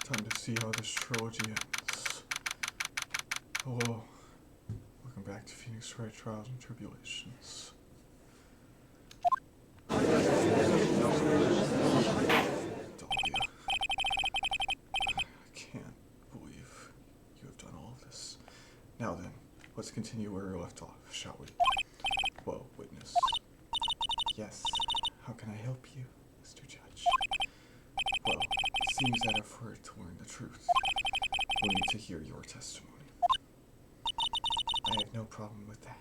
Time to see how this trilogy ends. Hello. Welcome back to Phoenix Wright Trials and Tribulations. Dahlia. I can't believe you have done all of this. Now then, let's continue where we left off, shall we? Well, witness. Yes, how can I help you, Mr. Judge? Well, it seems that if we're to learn the truth, we'll need to hear your testimony. I have no problem with that.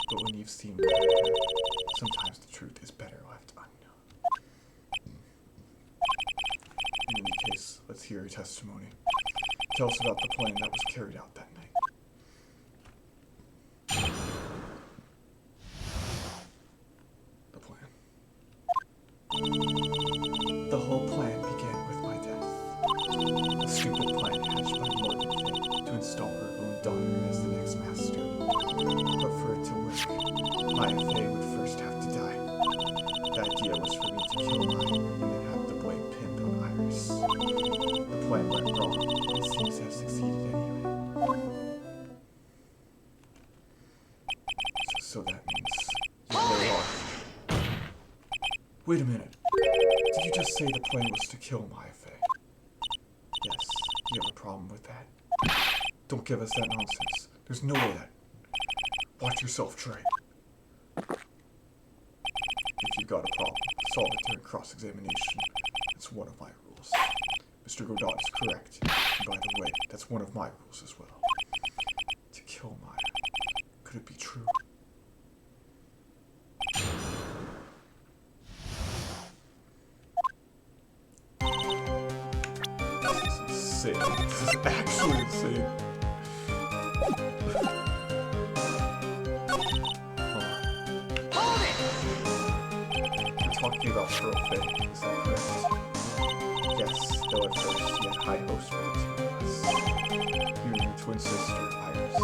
But when you've seen what I have, sometimes the truth is better left unknown. In any case, let's hear your testimony. Tell us about the plan that was carried out that night. The plan. The whole plan began with my death. A stupid plan hatched by Morgan Fay to install her own daughter as the next master. But for it to work, Maya Fey would first have to die. The idea was for me to kill Maya and then have the blade pinned on Iris. The plan went wrong, but it seems to have succeeded anyway. So that means you really are. Wait a minute. Did you just say the plan was to kill Maya Fey? Yes, you have a problem with that. Don't give us that nonsense. There's no way that... Watch yourself, Trey. If you've got a problem, solve it during cross-examination. It's one of my rules. Mr. Godot is correct. And by the way, that's one of my rules as well. To kill Maya. Could it be true? This is insane. This is actually insane. Talking about Pearl Fay, is that correct? Yes, though at first he had high hopes for the two of us. You and your twin sister, Iris.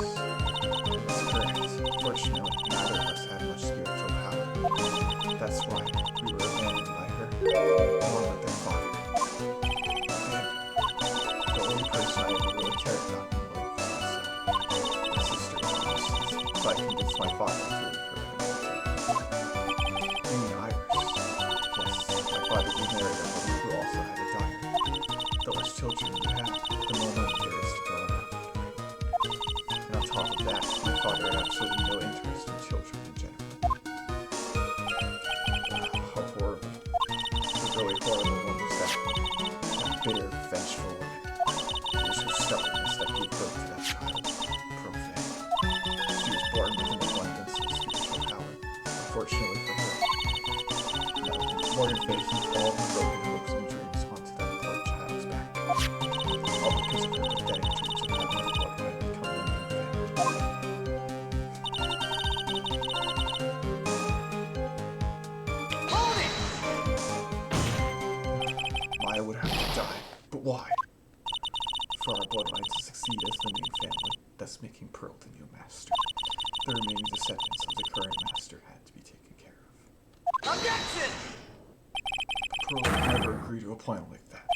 That's correct. Fortunately, neither of us had much spiritual power. That's why we were abandoned by her, along with their father. And the only person I ever really cared about in life was myself. My sister was useless, so I convinced my father to leave her. Father remarried a woman who also had a daughter. The less children you have, the more money there is to grow up. And on top of that, my father had absolutely no interest in children in general. How horrible. The really horrible one was that bitter, vengeful woman. It was her stubbornness that gave birth to that child, Profane. She was born with an abundance of spiritual power. Unfortunately for her, Morgan Fay heaped all the broken hopes and dreams onto that poor child's back. All because of her pathetic dreams of having a daughter had become the main family. Hold it! Maya would have to die, but why? For our bloodline to succeed as the main family, thus making Pearl the new master. The remaining descendants of the current master had to be taken care of. Objection! Pearl would never agree to a plan like that.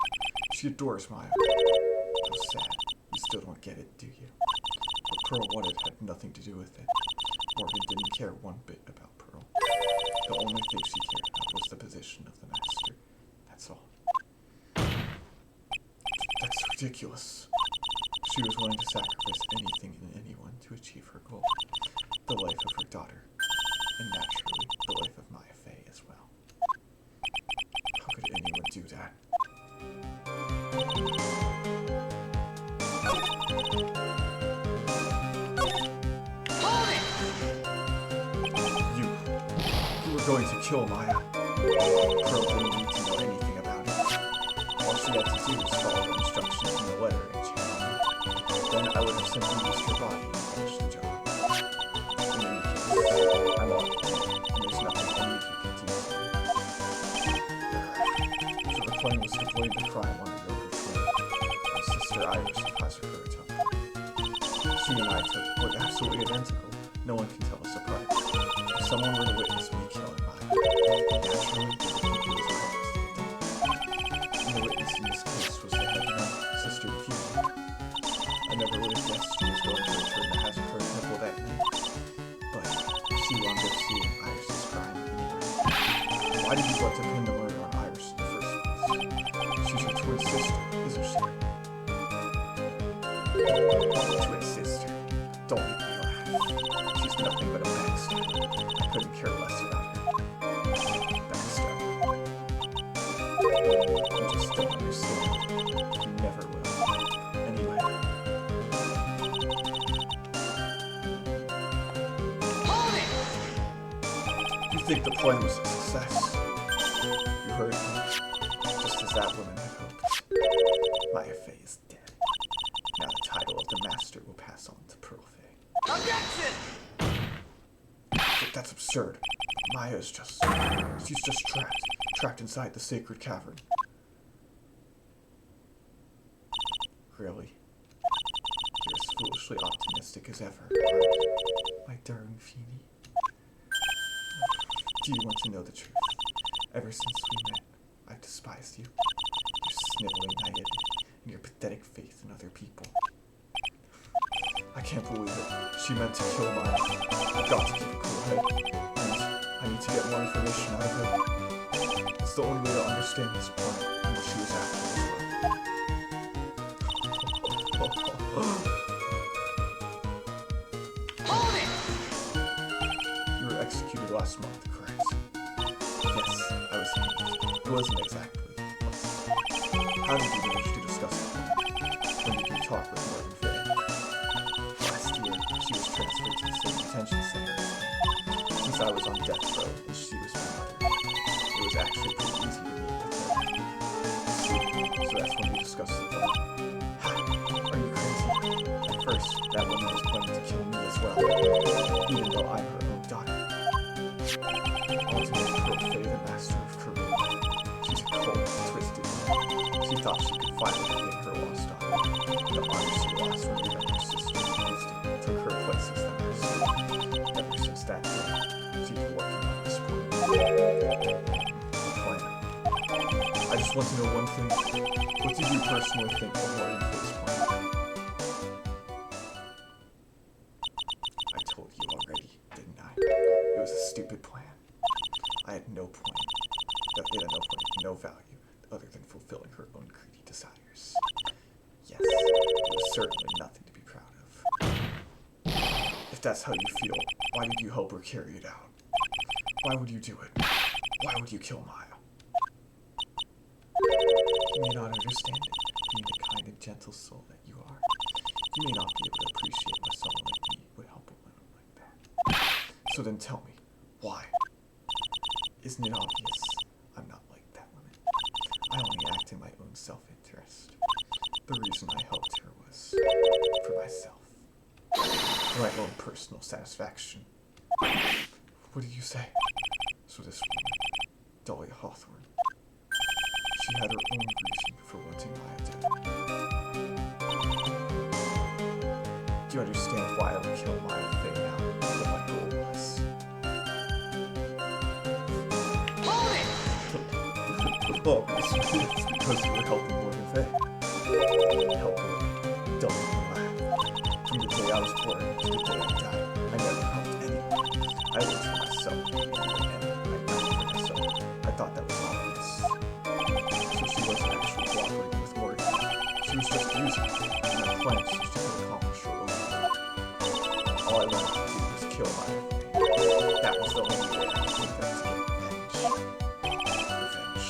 She adores Maya. How sad. You still don't get it, do you? What Pearl wanted had nothing to do with it. Morgan didn't care one bit about Pearl. The only thing she cared about was the position of the master. That's all. That's ridiculous. She was willing to sacrifice anything and anyone to achieve her goal. The life of her daughter. And naturally, the life of Maya Fey as well. How could anyone do that? Hold it! You were going to kill Maya. Pearl didn't need to know anything about it. All she had to do was follow the instructions in the letter and channel me. Then I would have simply used her body and finished the job. In any case, I'm on it, and there's nothing any of you can do. So the plan was to blame the crime on the Yoga twin. My sister Iris caused her to attempt. She and I look absolutely identical. No one can tell us apart. If someone were to witness me killing Maya, naturally they would think it was a coincidence. And the witness in this case was the head sister, isn't she? Twin sister. Don't make me laugh. She's nothing but a backstabber. I couldn't care less about her. Backstabber. You just don't understand. You never will. Anyway. You think the plan was a success? You heard me. Just as that woman had hoped. Maya Fey is dead. Now the title of the master will pass on to Pearl Fey. Objection! But that's absurd. She's just trapped inside the sacred cavern. Really? You're as foolishly optimistic as ever, aren't you, my darling Feeny? Do you want to know the truth? Ever since we met, I've despised you. Your sniveling naivety and your pathetic faith in other people. I can't believe it. She meant to kill Maya. I've got to keep a cool head. And I need to get more information out of her. It's the only way to understand this plan and what she was after as well. Hold it! You were executed last month, correct? Yes, I was hanged. It wasn't exactly. How did you manage to discuss it? When did you talk with Morgan Fay? Last year, she was transferred to the same detention center as me. Since I was on death row, and she was my mother. It was actually pretty easy to meet with her. So that's when we discussed the plan. Are you crazy? At first, that woman was planning to kill me as well, even though I'm her own daughter. I want to make Pearl Fey the master of Korea. She's a cold, twisted woman. She thought she could finally regain her lost daughter. The honor she lost when her younger sister Christy took her place as the master. Ever since that day, she's been working on this plan. I just want to know one thing. What did you personally think of Morgan Fay's plan? I told you already, didn't I? It was a stupid plan. I had no point. It had no value other than fulfilling her own greedy desires. Yes, it was certainly nothing to be proud of. If that's how you feel, why did you help her carry it out? Why would you do it? Why would you kill Maya? You may not understand it, being the kind and gentle soul that you are. You may not be able to appreciate why someone like me would help a woman like that. So then tell me, why? Isn't it obvious I'm not like that woman? I only act in my own self-interest. The reason I helped her was for myself. For my own personal satisfaction. What did you say? So this woman, Dahlia Hawthorne, she had her own reason for wanting Maya dead. Do you understand why I would kill Maya Fey now? What my goal was? Obviously, it's because you were helping Morgan Fay. Helping? Don't make me laugh. From the day I was born to the day I died, I never helped anyone. I worked for myself, and I died for myself. I thought that was obvious. So she wasn't actually cooperating with Morgan. She was just using me, and her plan so she could accomplish her own goal. All I wanted to do was kill Maya Fey. That was the only way I could think of to get revenge.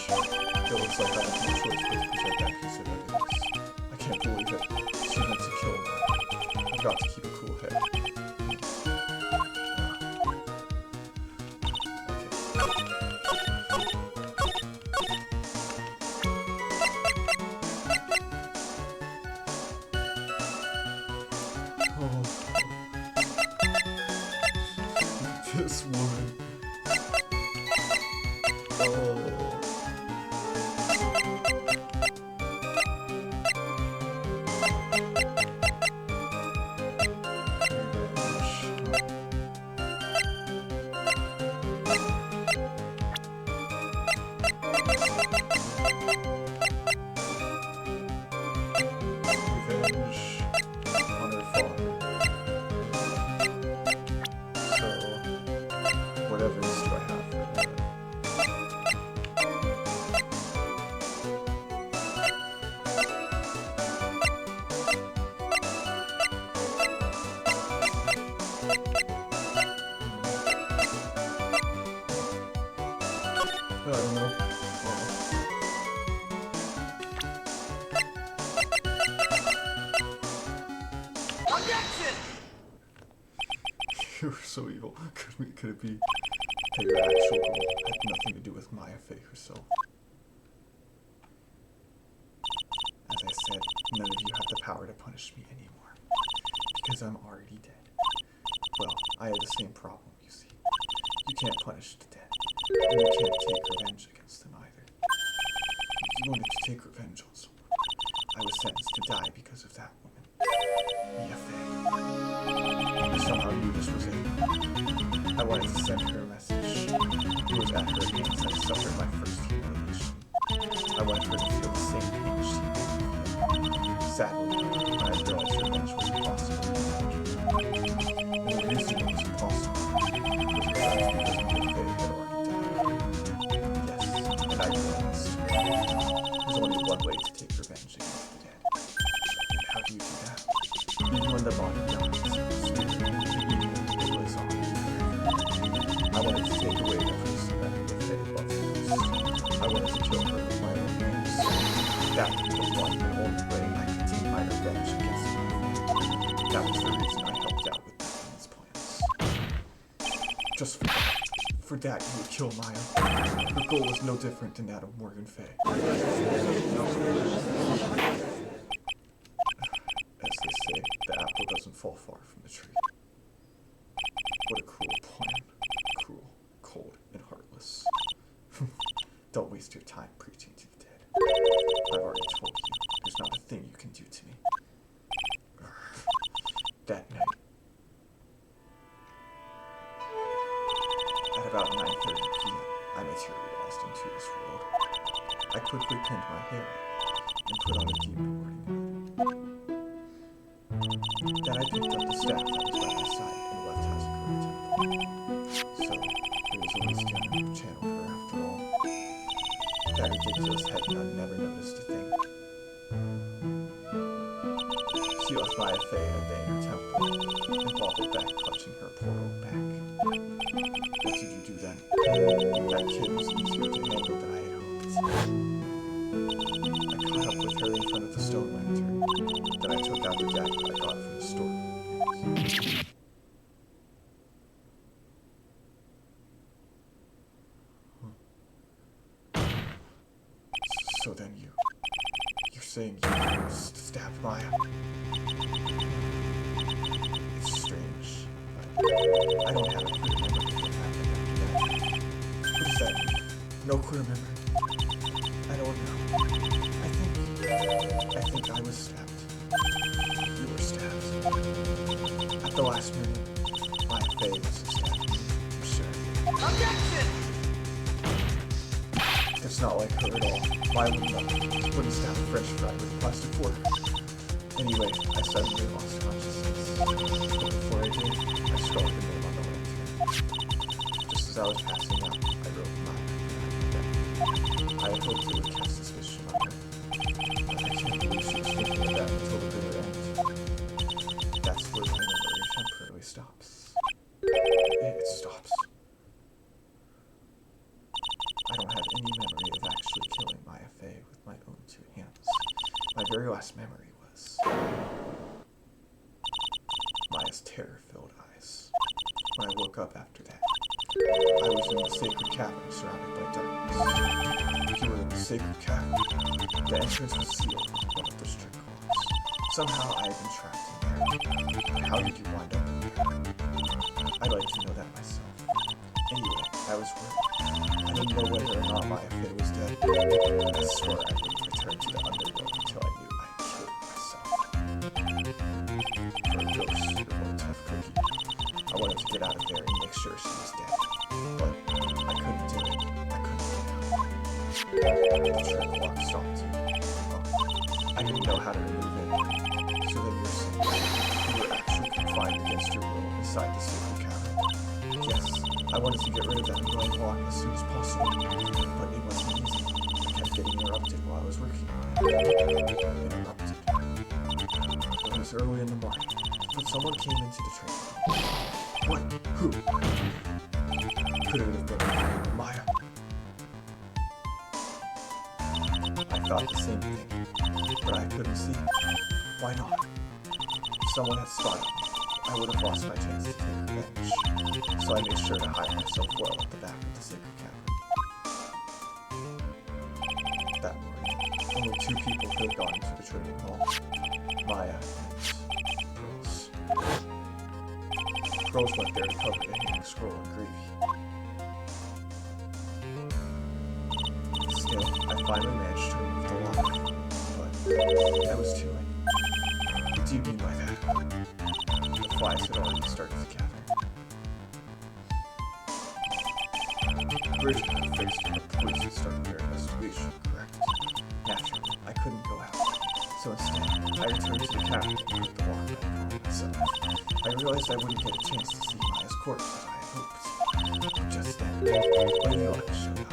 It looks like I have no choice but to present that piece of evidence. I can't believe it. She meant to kill Maya. I've got to keep a cool head. Oh. This woman. Oh. You were so evil. Could it be that your actual goal had nothing to do with Maya Fey herself? As I said, none of you have the power to punish me anymore, because I'm already dead. Well, I have the same problem, you see. You can't punish the dead, and you can't take revenge against them either. If you wanted to take revenge on someone, I was sentenced to die because of that woman, Mia Fey. I somehow knew this was it. I wanted to send her a message. It was at her hands I suffered my first humiliation. I wanted her to feel the same pain she did. Sadly, I realized revenge was impossible. And the reason it was impossible was because Mia Fey had already died. Yes, and I realized there's only one way to take revenge against the dead. And how do you do that? Even when the body dies, spirit immediately lives on forever. I wanted to take away the reason that Mia Fey loved most. I wanted to kill her with my own hands. That was the one and only way I could take my revenge against Mia Fey. That was the reason I helped out with Daphne's plans. Just for that, you would kill Maya. Her goal was no different than that of Morgan Fey. As they say, the apple doesn't fall far from the tree. What a cruel plan. Cruel, cold, and heartless. Don't waste your time preaching to the dead. I've already told you, there's not a thing you can do to me. That night, at about 9:30 p.m., I materialized into this world. I quickly pinned my hair and put on a demon warning. Then I picked up the staff that was by my side and left Hazakura Temple. So, it was Elysium who channeled her after all. That ridiculous head nun never noticed a thing. She left Maya Fey at the inner temple and vaulted back, clutching her portal back. What did you do then? That kid was easier to handle than I had hoped. I caught up with her in front of the stone lantern. Then I took out the dagger I got from the store. So then you're saying you stabbed Maya? It's strange, but I don't have a clear memory of what happened after that. What does that mean? No clear memory? I don't know. I think I was stabbed. You were stabbed. At the last minute, Maya Fey was stabbed. For sure. Objection! It's not like her at all. Why wouldn't stab a French fry with a plastic fork? Anyway, I suddenly lost consciousness. But before I did, I scrawled the name on the lantern. Just as I was passing out, I wrote Maya. I had hoped it would cast suspicion on her. But I can't believe she was thinking of that until the bitter end. That's where my memory temporarily stops. It stops. I don't have any memory of actually killing Maya Fey with my own two hands. My very last memory was Maya's terror-filled eyes. When I woke up after that, I was in the sacred cavern surrounded by darkness. You were in the sacred cavern. The entrance was sealed with one of the strict claws. Somehow I had been trapped in there. How did you wind up in there? I'd like to know that myself. Anyway, I was worried. I didn't know whether or not Maya Fey was dead. I swore I wouldn't return to the underworld until I knew I had killed myself. For a ghost, you're one tough cookie. I wanted to get out of there and make sure she was dead. But I couldn't do it. I couldn't get out. The trick lock stopped. I didn't know how to remove it. So then you're saying you were actually confined against your will inside the sacred cavern. Yes. I wanted to get rid of that annoying lock as soon as possible, but it wasn't easy. I kept getting interrupted while I was working on it. Interrupted. It was early in the morning, but someone came into the train. What? Who? Could it have been Maya? I thought the same thing, but I couldn't see. Why not? Someone had spotted me, I would have lost my chance to take revenge. So I made sure to hide myself well at the back of the sacred cavern. That morning, only 2 people could have gone into the training hall. Maya and Pearls. Pearls went there to cover the hanging scroll in grief. Still, I finally managed to remove the lock, but I was too late. What do you mean by that? The flies had already started to gather. Bridget had fixed and the police had started their investigation, correct? Naturally, I couldn't go out. So instead, I returned to the cabin and put the lock back on myself. I realized I wouldn't get a chance to see Maya's corpse as I had hoped. Just then, Lady Luck showed up.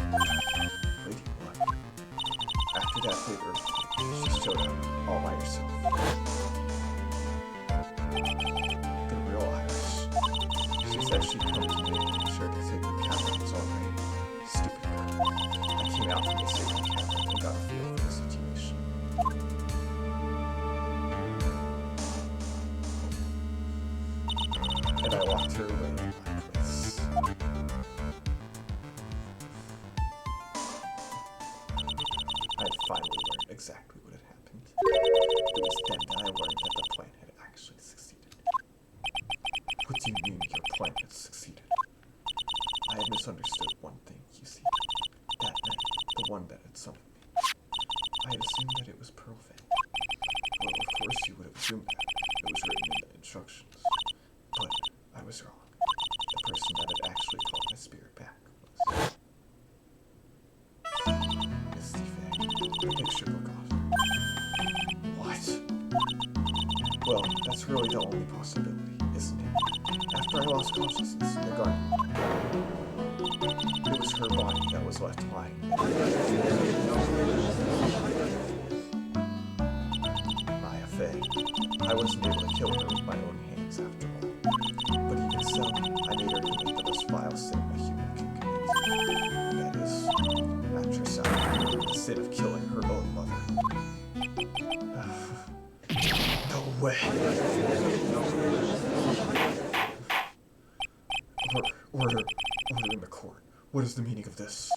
Lady Luck. After that big earthquake, she showed up all by herself. The real Irish. She said she'd come to me and make sure the sacred cavern was all right. Stupid girl. I came out from the sacred cavern and got a feel for the situation. And I walked her away to my place. I had finally learned exactly what had happened. It was then that I learned that the plan had actually succeeded. What do you mean your plan had succeeded? I had misunderstood one thing, you see. That meant the one that had summoned me. I had assumed that it was Pearl Fang. Well, of course you would have assumed that. It was written in the instructions. But I was wrong. The person that had actually called my spirit back was Misty Fang. The picture book off. What? Well, that's really the only possibility, isn't it? After I lost consciousness in the garden, it was her body that was left lying there. Maya Fey. I wasn't able to kill her with my own hands after all. But even so, I made her commit the most vile sin a human can commit. That is, after the sin of killing her own mother. No way. Order in the court. What is the meaning of this?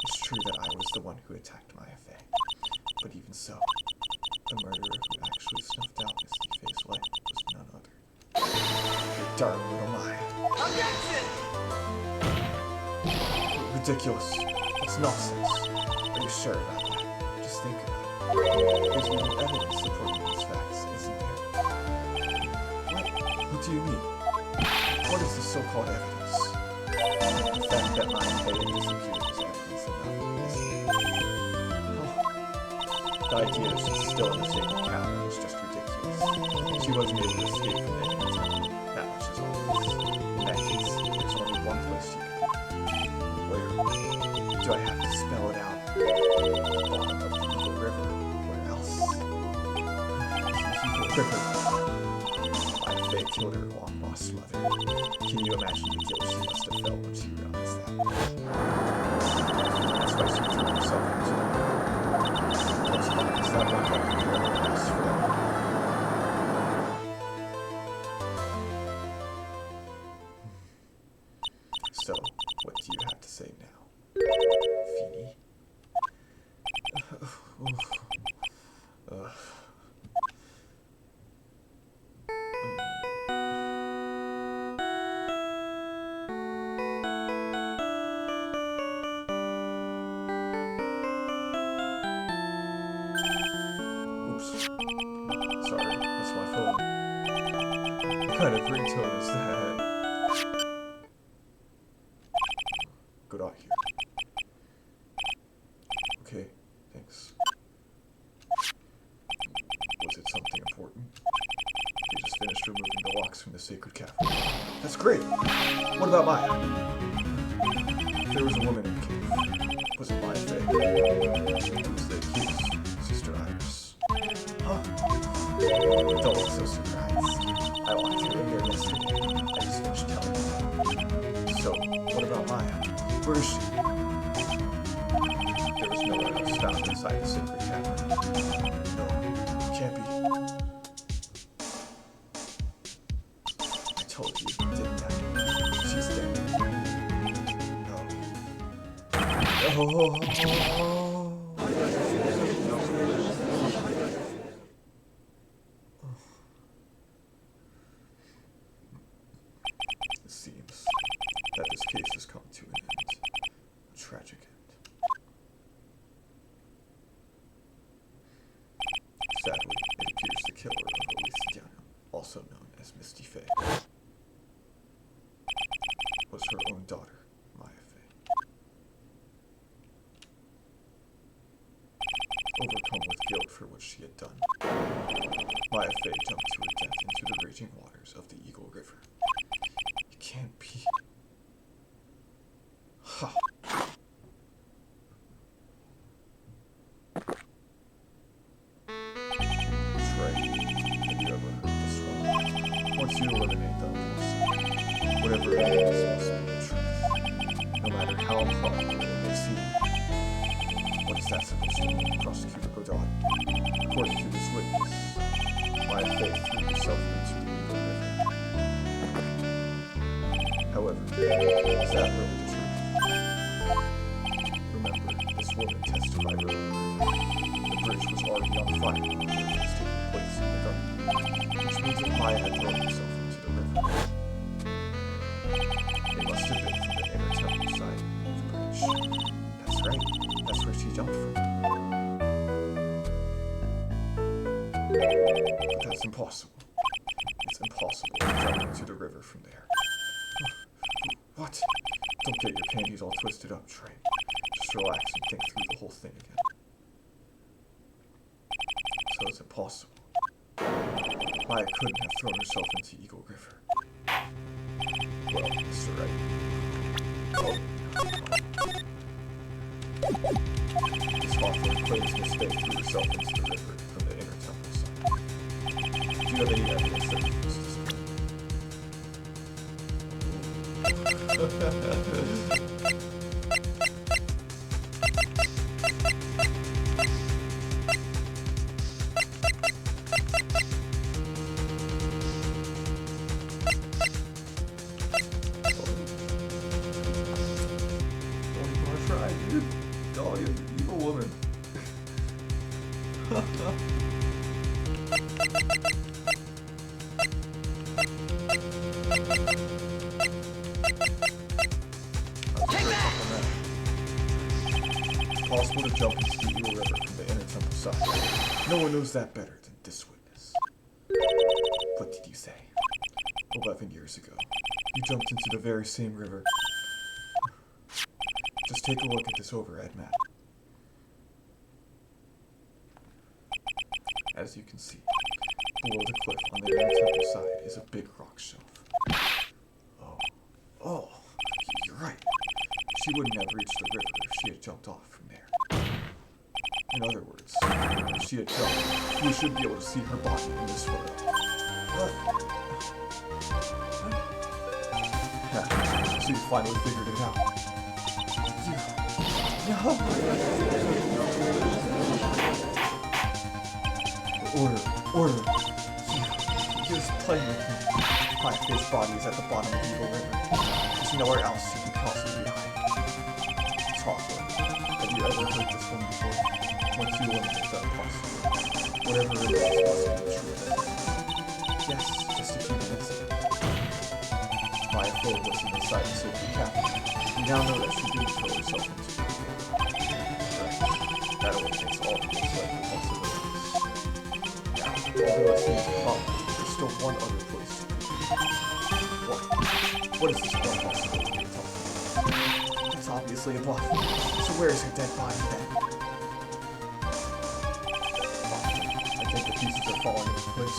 It's true that I was the one who attacked Maya Fey. But even so, the murderer who actually snuffed out Misty Fey's life was none other. Your darling little Maya. Objection! Ridiculous. It's nonsense. Are you sure about that? Just think about it. There's no evidence supporting these facts, isn't there? What do you mean? What is this so-called evidence? The fact that Maya Fey had disappeared is evidence enough, isn't it? Oh. The idea that she's still in the sacred cavern is just ridiculous. She wasn't able to escape from it any time. That much is obvious. In that case, there's only one place she could be. Where? Do I have to spell it out? The bottom of the Evil River. Where else? The Evil River. Maya Fey killed her long-lost mother. Can you imagine the guilt she must have felt when she realized that? That's why she threw herself into the river. Is that what happened to her house forever? So, what do you have to say now? Feeny? Sorry, that's my phone. What kind of ringtone is that? Good eye here. Okay, thanks. Was it something important? You just finished removing the locks from the sacred cavern. That's great! What about Maya? There was a woman in the cave. Was it Maya Fey? It was the accused, Sister Iris. Huh? Don't look so surprised. I walked her in here yesterday. I just finished telling you. So, what about Maya? Where is she? There was nowhere else found inside the sacred cavern. No, can't be. It seems that this case has come to an end. A tragic end. Sadly, it appears the killer of Elysiana, also known as Misty Faye, was her own daughter, Maya Faye. Overcome with guilt for what she had done, Maya Faye jumped to her death into the raging waters of the Eagle River. It can't be. Ha! Trey, have you ever heard this one? Once you eliminate the impulsive, whatever it is must be the truth, no matter how improbable it may seem. What is that supposed to mean, Prosecutor Godot? According to this witness, Maya Faye threw herself into the Eagle River. However, is that really the truth? Remember, this woman testified earlier. The bridge was already on fire when the murder was taking place in the garden, which means that Maya had thrown herself into the river. It must have been from the inner temple side of the bridge. That's right. That's where she jumped from. But that's impossible. It's impossible to jump into the river from there. What? Don't get your panties all twisted up, Trey. Just relax and think through the whole thing again. So it's impossible. Maya couldn't have thrown herself into Eagle River. Well, Mr. Wright. This author claims Miss Faye threw herself into the river from the inner temple side. Do you have any evidence that proves this? Don't even want to try, dude. Dahlia, you evil woman. It's possible to jump into the Eagle River from the inner temple side. No one knows that better than this witness. What did you say? 11 years ago, you jumped into the very same river. Just take a look at this overhead map. As you can see, below the cliff on the inner temple side is a big rock shelf. Oh, you're right. She wouldn't have reached the river if she had jumped off from there. In other words, if she had jumped, we should be able to see her body in this photo. What? So you finally figured it out. No! Order. He was playing with me. My Faye's body is at the bottom of Eagle River. There's nowhere else you can possibly hide. Talker, have you ever heard this one before? Once you eliminate that impossible, whatever it is must be the truth. Yes, just a few minutes ago. Maya Faye was inside the safety cabin. We now know that she didn't throw herself into the river. Right. That eliminates all the most likely possibilities. Although it seems improbable, there's still one other place to be. What is this one possibility you're talking about? It's obviously a bluff. So where is her dead body then? I think the pieces are falling into place.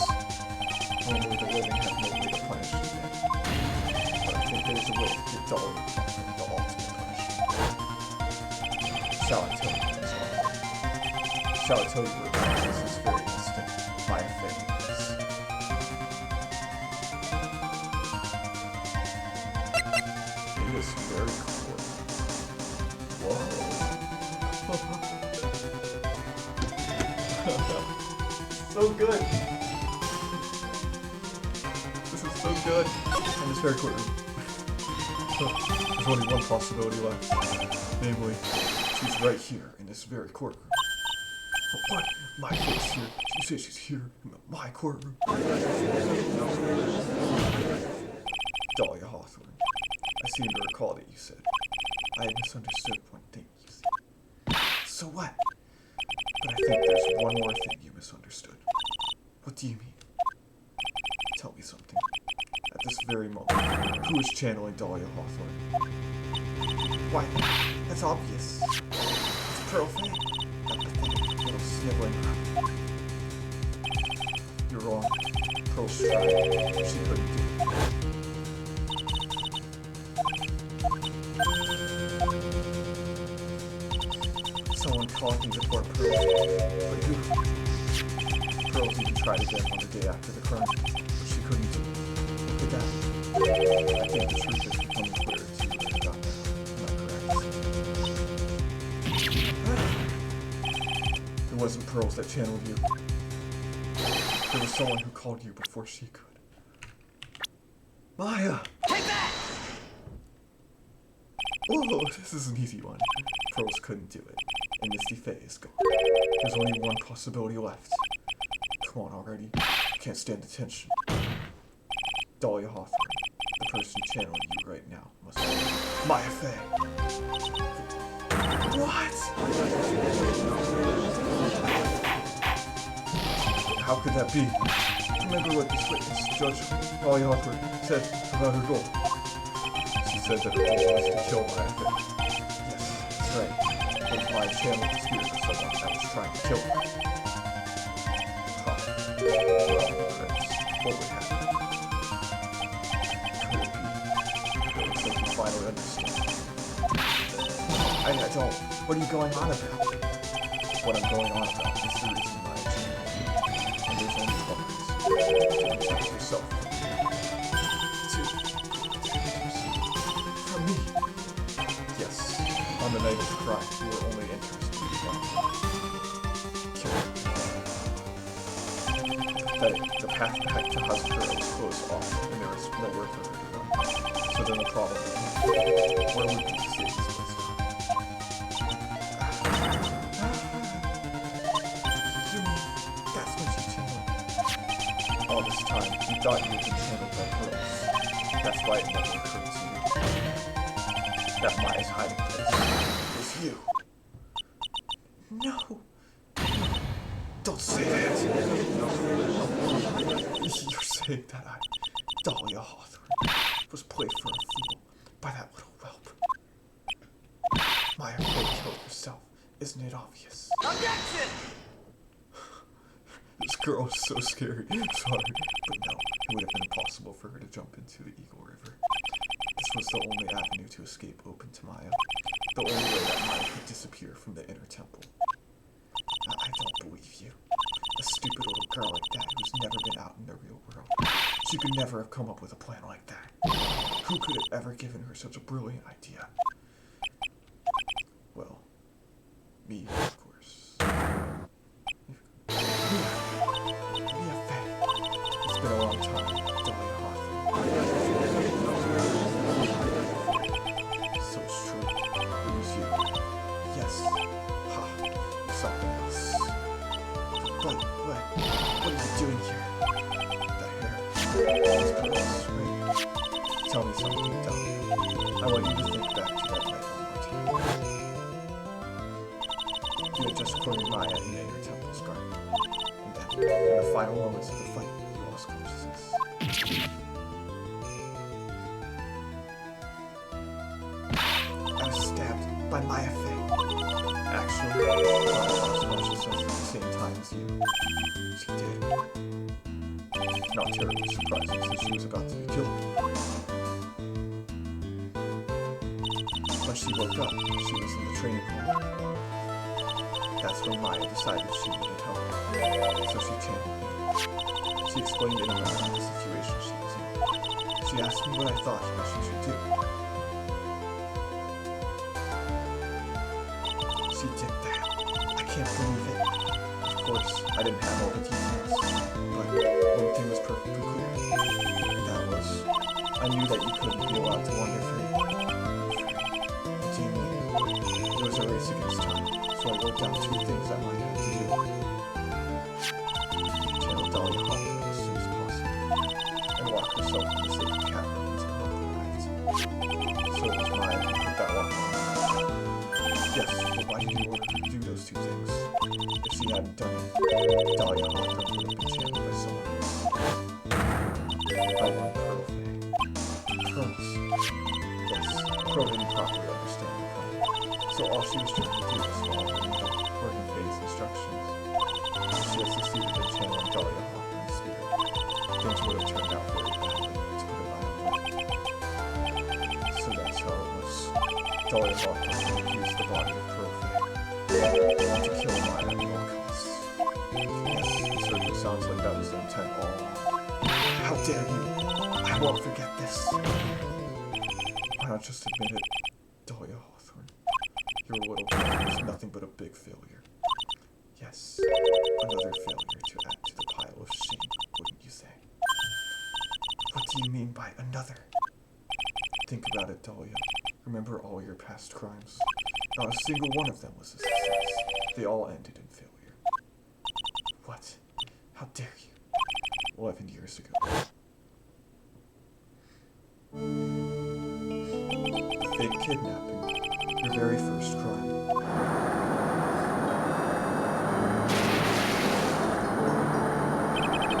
Normally the living have no way to punish the dead. But I think there's a way to get Dahlia from the ultimate punishment. Shall I tell you this one? Shall I tell you where this is very instant? Maya Faye is. It is very cool. Whoa. So good. This is so good. And it's very cool. There's only one possibility left. Namely, She's right here in this very courtroom. What? My face here? You say she's here in my courtroom? Dahlia Hawthorne, I seem to recall that you said I had misunderstood one thing, you see. So what? But I think there's one more thing you misunderstood. What do you mean? Tell me something. At this very moment, who is channeling Dahlia Hawthorne? Why, that's obvious. It's Pearl Fang, that pathetic little sniveling. You're wrong. Pearl's trying. She couldn't do it. Someone talking before Pearl. But who? Pearl's even tried again on the day after the crime, but she couldn't do it. Look at that. I think the truth is becoming clearer to you about that. Am I correct? It wasn't Pearls that channeled you. There was someone who called you before she could. Maya! Take that! Oh, this is an easy one. Pearls couldn't do it, and Misty Faye is gone. There's only one possibility left. Come on already. I can't stand the tension. Dahlia Hawthorne, the person channeling you right now, must be Maya Faye. What? How could that be? Remember what this witness, Judge Dahlia Hawthorne, said about her goal. She said that her goal was to kill Maya Faye. Yes, that's right. It was my channel to spirit of someone that was trying to kill her. Huh. What would happen? Could it be? It looks like you finally understand. I don't. What are you going on about? What I'm going on about is the reason why I channel you. And there's only one reason. To protect yourself. From me. Yes. On the night of the crime, you were only interested in killing the path back to Hasbro was closed off, and there was nowhere for her to run. So then the problem was, where would you see this place? That's when she channeled. All this time, you thought you had been channeled by Pearls. That's why it never occurred to you that Maya's hiding place was you. No. Don't say that. You're saying that Dahlia Hawthorne, was played for a fool by that little whelp. Maya Faye killed herself. Isn't it obvious? Objection! This girl is so scary. Sorry. But no, it would have been impossible for her to jump into the Eagle River. This was the only avenue to escape open to Maya. The only way that Maya could disappear from the inner temple. I don't believe you. A stupid little girl like that who's never been out in the real world. She could never have come up with a plan like that. Who could have ever given her such a brilliant idea? Well, me, of course. Mia Faye. It's been a long time, Dahlia Hawthorne. So it's true. It was you. Yes. Ha. Something else. But, what are you doing here? The hair. These girls. Wait. Tell me something, Dahlia. I want you to think back to that night one more time. You had just cornered Maya in the inner temple's garden. And then, in the final moments of the fight, you lost consciousness. I was stabbed by Maya Faye. Actually, Maya lost consciousness at the same time as you. She did. Not terribly surprising since she was about to be killed. When she woke up, she was in the training room. That's when Maya decided she needed help. So she channeled me. She explained in and around the situation she was in. She asked me what I thought that she should do. She did that. I can't believe it. Of course, I didn't have all the details. But one thing was perfectly clear. And that was, I knew that you couldn't be allowed to wander free. What do you mean? It was a race against So I wrote down 2 things I might have to do. Channel Dahlia Hopper as soon as possible, and lock herself in the sacred cavern until help arrived. So it was Maya who put that lock on. Yes, but why did you order her to do those 2 things? If she hadn't done it, Dahlia Hopper would have been channeled by someone else. I want Pearl Faye. Pearls. Yes, Pearl didn't properly understand the code, so all she was trying to do was follow Organ Faye's instructions. If she had succeeded in channeling Dahlia Hopper in spirit, things would have turned out very badly, to put it mildly. So that's how it was. Dahlia Hopper used the body of Pearl Faye to kill Maya at all costs. Yes, it certainly sounds like that was the intent all along. How dare you! I won't forget this! Why not just admit it, Dahlia Hawthorne? Your little plan was nothing but a big failure. Yes, another failure to add to the pile of shame, wouldn't you say? What do you mean by another? Think about it, Dahlia. Remember all your past crimes. Not a single one of them was a success. They all ended in failure. What? How dare you? 11 years ago. The fake kidnapping. Your very first crime.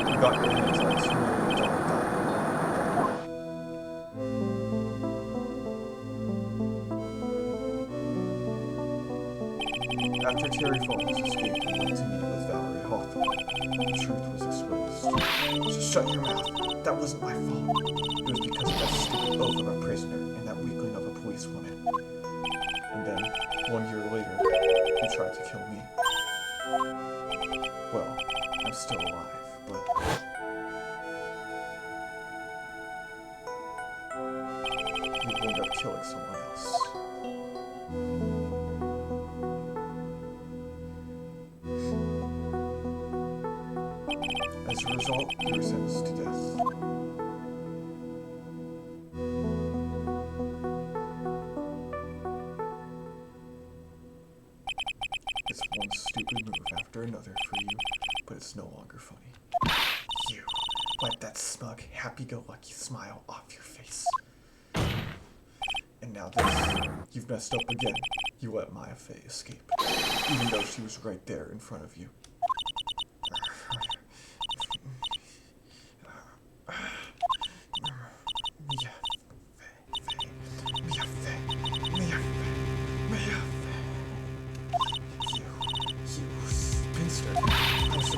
You got your hands on $2 million diamond. After Terry Falls escaped and went to meet with Valerie Hawthorne, the truth was exposed. Just shut your mouth. That wasn't my fault. It was because of that stupid oath of a prisoner and that weakling of a policewoman. And then, 1 year later, you tried to kill me. Well, I'm still alive, but... you end up killing someone else. As a result, you were sentenced to death. It's one stupid move after another for you, but it's no longer funny. You, wipe that smug, happy-go-lucky smile off your face. And now this, you've messed up again. You let Maya Faye escape, even though she was right there in front of you.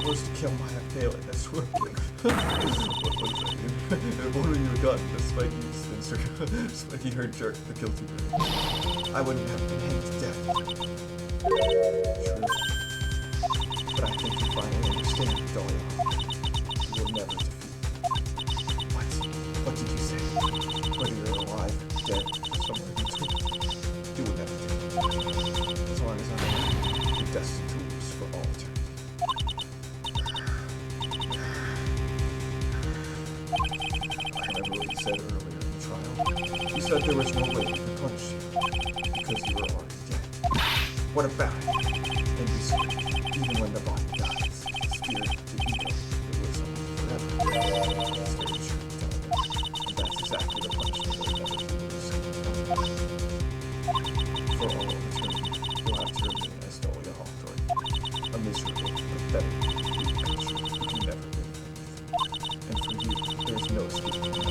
To kill Maya Faye like that's what was that? If only you had gotten the spiky Spencer, spiky haired jerk, the guilty man, I wouldn't have been hanged to death. True. But I think you finally understand, Dahlia. You will never defeat me. What? What did you say? Whether you're alive, dead, or somewhere in between, you will never defeat me. As long as I'm alive, you're destined to lose for all eternity. Said earlier in the trial. You said there was no way we could punish you, because you were already dead. What about it? And you said, even when the body dies, the spirit, the ego, it lives on forever. That's very true, Dahlia. And that's exactly the punishment you'll never be received. For all of eternity, you'll have to remain as Dahlia Hawthorne, a miserable, pathetic, weak creature who can never live anything. And for you, there's no escape from that.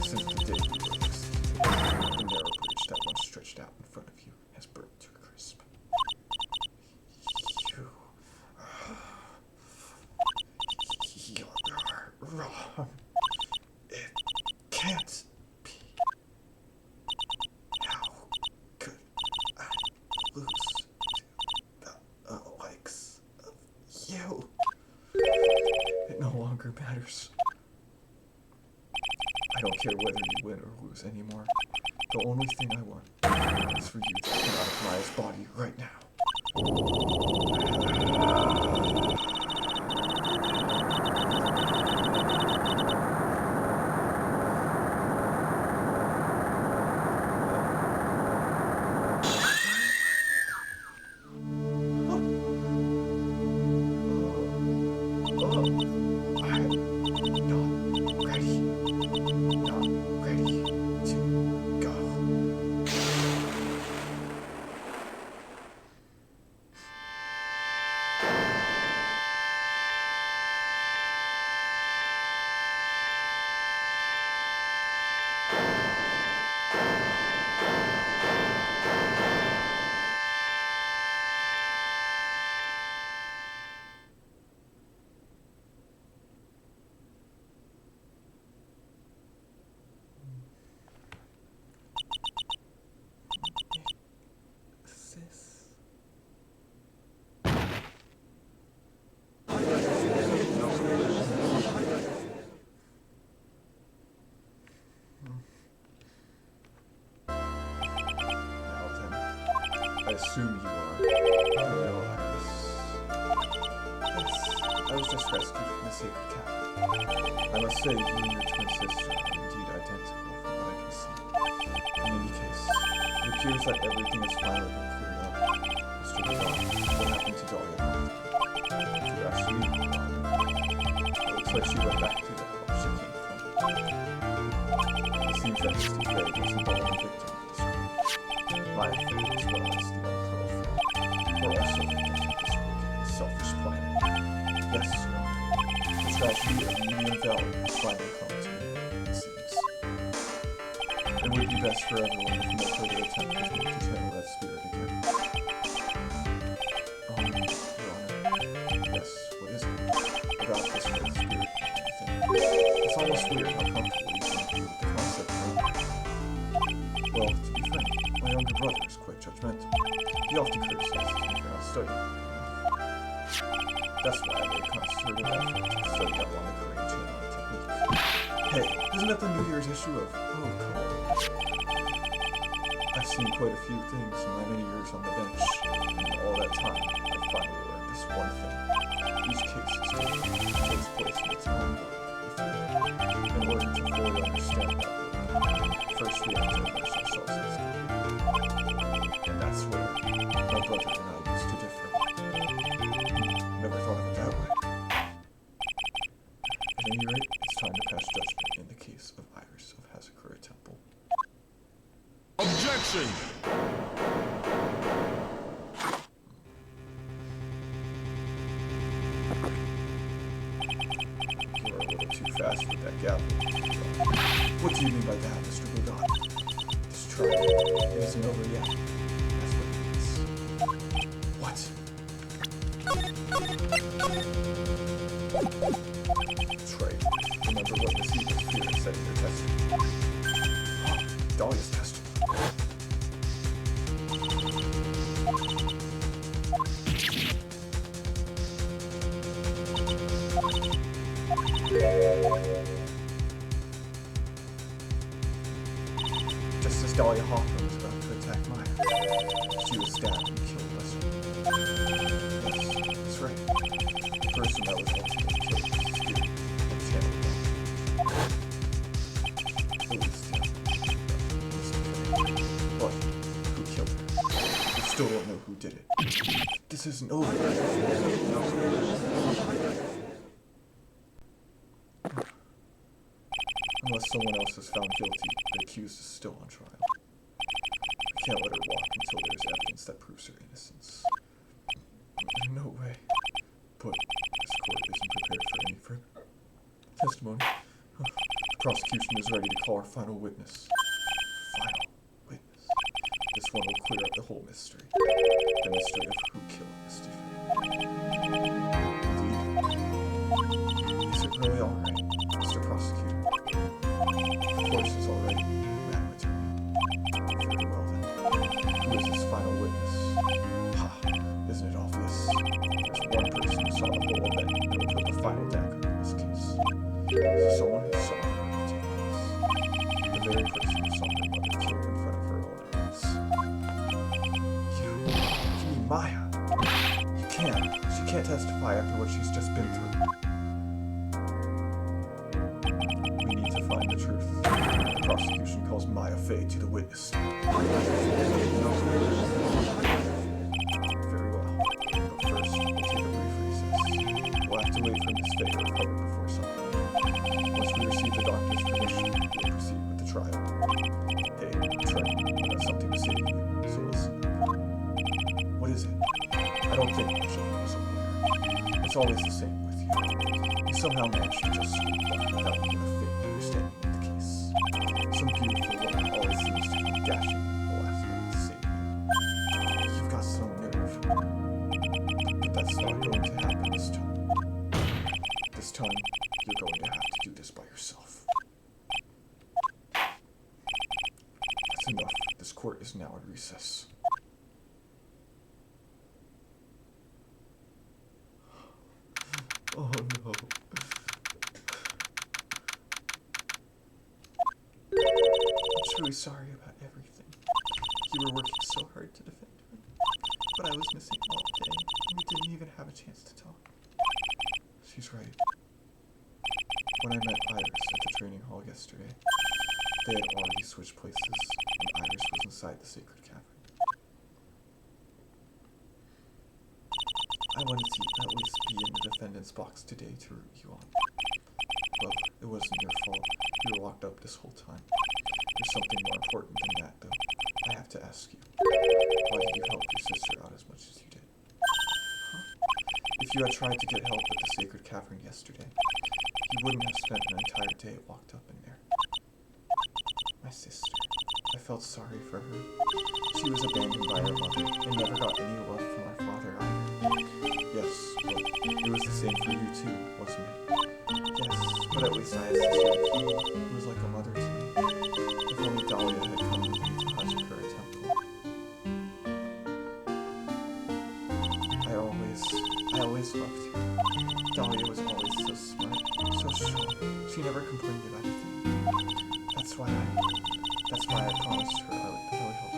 Since the day you were executed, the narrow bridge that once stretched out in front of you has burnt to a crisp. You're wrong. It can't be. How could I lose to the likes of you? It no longer matters. I don't care whether you win or lose anymore. The only thing I want is for you to come out of Maya's body right now. assume you are the real Iris. Yes, I was just rescued from the sacred cavern. I must say, you and your twin sister are indeed identical from what I can see. In any case, it appears that everything has finally been cleared up. Mr. Bidon, what happened to Dahlia? If you ask me, it looks like she went back to the house she came from. It seems that Mr. Fay wasn't the only victim of this crime. My affair, as well as the young Pearl Fair, were also victims of this wicked and selfish plan. Yes, Your Honor, the tragedy of Medium Valley has finally come to an end, it seems. It would be best for everyone if no further attempt was made to channel that spirit again. Your Honor, yes, what is it? About this red spirit and everything. It's almost weird how comfortable you seem to be with the concept of it. Well, to be frank, my younger brother is quite judgmental. He often criticizes me for not studying. That's why I made a concerted effort to study up on the courage and on the technique. Hey, isn't that the New Year's issue of Oh, come on? I've seen quite a few things in my many years on the bench, and in all that time, I've finally learned this one thing. Each case is different, takes place in its own world, if you will. In order to fully understand that world, first we have to immerse ourselves in its community. And that's where my brother and I used to differ. Never thought of it that way. At any rate, it's time to pass judgment in the case of Iris of Hazakura Temple. Objection! You are a little too fast with that gavel. What do you mean by that, Mr. Budon? This trial, it isn't over yet. That's what it means. What? That's right. Remember what this evil spirit said in your testimony. Dahlia's testimony. Just as Dahlia Hoffman was about to attack Maya, she was stabbed and killed by someone. Yes, that's right. The person that was ultimately killed was the spirit of Channel One. At least, yeah. But who killed her? We still don't know who did it. This isn't over. Unless someone else is found guilty, the accused is still on trial. I can't let her walk until there is evidence that proves her innocence. No way. But this court isn't prepared for any further testimony. The prosecution is ready to call our final witness. Final witness. This one will clear up the whole mystery. The mystery of who killed Misty Faye. Indeed. Is it really alright, Mr. Prosecutor? Of course it's already, Madam Attorney. Very well then. Who is this final witness? Ha! Isn't it obvious? There's one person who saw the whole event that will put the final dagger in this case. Someone who saw her take place. The very person who saw her mother killed in front of her own eyes. You mean Maya? You can't. She can't testify after what she's just been through. We need to find the truth. The prosecution calls Maya Faye to the witness stand. Very well. But first, we'll take a brief recess. We'll have to wait for Miss Faye to recover before something. Once we receive the doctor's permission, we'll proceed with the trial. Hey, Trey, I got something to say to you, so listen. What is it? I don't think much of you is aware. It's always the same with you. You somehow manage to just sweep by without even a faint understanding of the case. Some beautiful woman always seems to come dashing in the last minute to save you. You've got some nerve. But that's not going to happen this time. This time, you're going to have to do this by yourself. That's enough. This court is now in recess. Oh no. I'm truly sorry about everything. You were working so hard to defend her. but I was missing all day, and we didn't even have a chance to talk. She's right. When I met Iris at the training hall yesterday, they had already switched places, and Iris was inside the sacred cavern. I wanted to at least be in the defendant's box today to root you on. Well, it wasn't your fault. You were locked up this whole time. There's something more important than that, though. I have to ask you. Why did you help your sister out as much as you did? Huh? If you had tried to get help at the sacred cavern yesterday, you wouldn't have spent an entire day locked up in there. My sister. I felt sorry for her. She was abandoned by her mother and never got any love from our father either. Yes, but it was the same for you too, wasn't it? Yes, but at least I had a sister who was like a mother to me. If only Dahlia had come with me to Hachikura Temple. I always loved her. Dahlia was always so smart, so strong. She never complained about anything. That's why I promised her I would help her.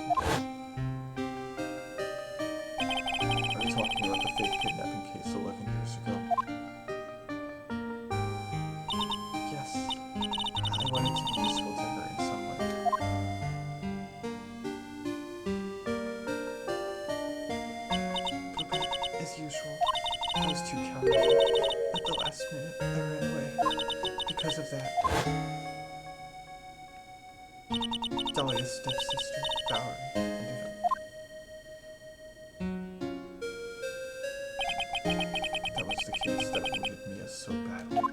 Are you talking about the fake kidnapping case 11 years ago? Yes. I wanted to be useful to her in some way. But as usual, I was too cowardly. At the last minute, I ran away. Because of that, Dahlia's stepsister, Valerie, ended up. That was the case that wounded Mia so badly.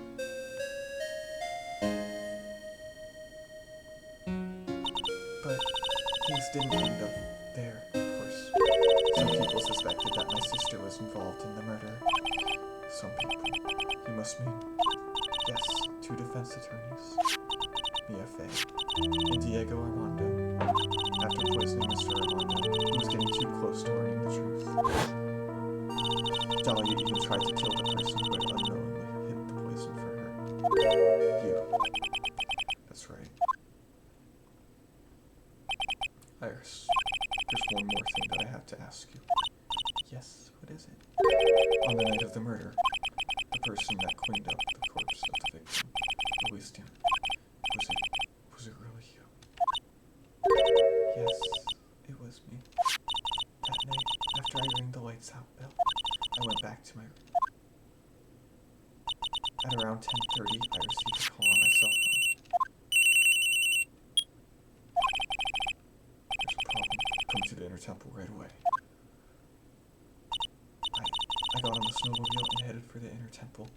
But things didn't end up there, of course. Some people suspected that my sister was involved in the murder. Some people. You must mean, yes, 2 defense attorneys. Mia Fey and Diego Armando. After poisoning Mr. Armando, he was getting too close to learning the truth. Dahlia even tried to kill the person who had unknowingly hid the poison for her. You. That's right. Iris, there's one more thing that I have to ask you. Yes, what is it? On the night of the murder, the person that cleaned up the corpse of the victim, released him. Was it really you? Yes, it was me. That night, after I rang the lights out bell, I went back to my room. At around 10:30, I received a call on my cell phone. There's a problem. Come to the Inner Temple right away. I got on the snowmobile and headed for the Inner Temple,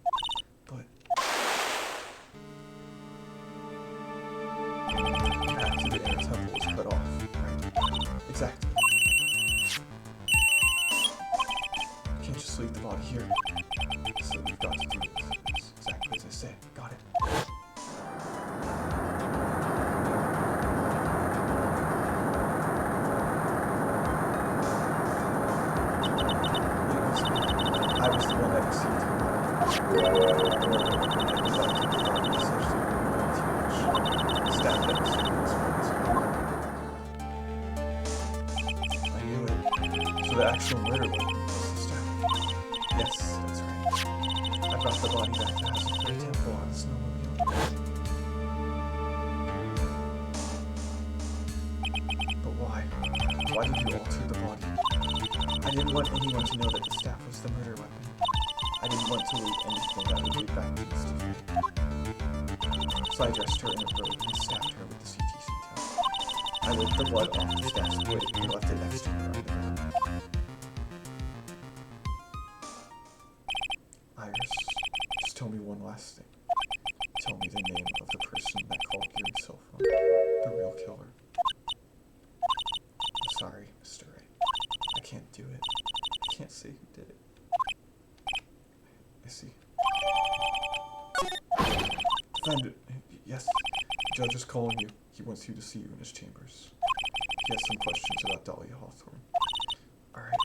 but the path to the Inner Temple was cut off, right? Exactly. Can't just leave the body here. So we've got to do this. It's exactly as I say. Got it. I was the one that deceived her. I knew it. So the actual murder weapon was the staff. Yes, that's right. I brought the body back to Hachikura Temple on the snowmobile. But why? Why did you alter the body? I didn't want anyone to know that the staff was the murder weapon. I didn't want to leave anything that would lead back to Mr. Fay. So I dressed her in a robe and stabbed her with the CTC towel. I licked the blood off the staff's blade and left it next to her on the ground. Iris, just tell me one last thing. Tell me the name of the person that called your cell phone. The real killer. I'm sorry, Mr. Wright. I can't do it. I can't say who did it. I see. Defendant, yes. The judge is calling you. He wants you to see you in his chambers. He has some questions about Dahlia Hawthorne. Alright.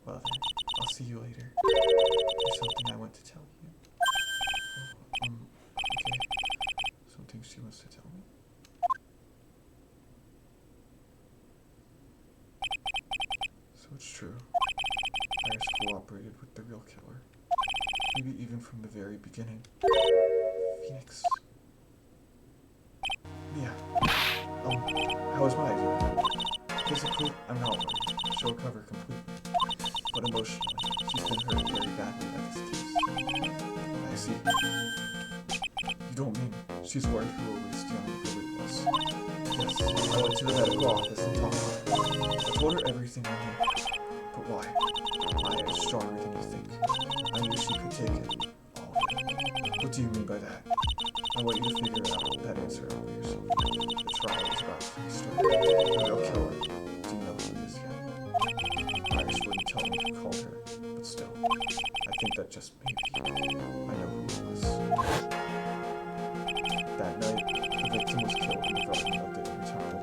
Well then, I'll see you later. There's something I want to tell you. Okay. Something she wants to tell me. So it's associated with the real killer. Maybe even from the very beginning. Phoenix. Mia. How is Maya doing? Physically, I'm not worried. She'll recover completely. But emotionally, she's been hurt very badly by this case. I see. You don't mean she's worried who released young Billy was? Yes, I went to the medical office and talked to her. I told her everything I knew. But why? Maya is stronger than you think. I knew she could take it. All of it. What do you mean by that? I want you to figure out that answer out for yourself. The trial is about to be started. The real killer. Do you know who it is yet? Iris wouldn't tell me who called her, but still, I think that just maybe I know who it was. That night, the victim was killed in the garden of the inner temple,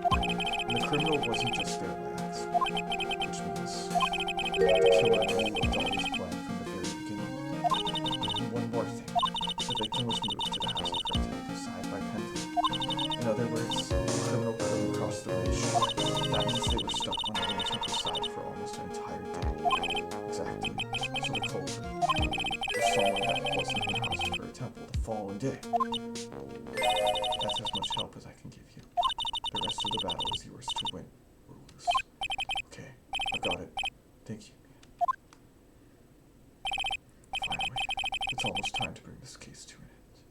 and the criminal wasn't just there by accident, which means that the killer knew of Dahlia's plan from the very beginning. And one more thing, the victim was moved to the house of her temple side by Pendleton. In other words, the criminal couldn't cross the bridge. That means they were stuck on the inner temple side for almost an entire day. Exactly. So the culprit was someone that wasn't in the house of her temple the following day. That's as much help as I can give you. The rest of the battle is yours to win or lose. Okay, I've got it. Thank you. Finally, it's almost time to bring this case to an end.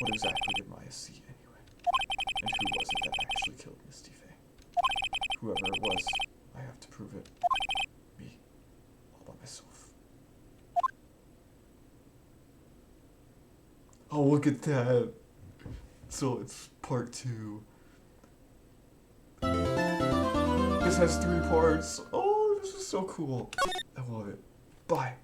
What exactly did Maya see anyway? And who was it that actually killed Misty Faye? Whoever it was, I have to prove it. Me. All by myself. Oh, look at that. So it's part 2. This has 3 parts. Oh, this is so cool. I love it. Bye.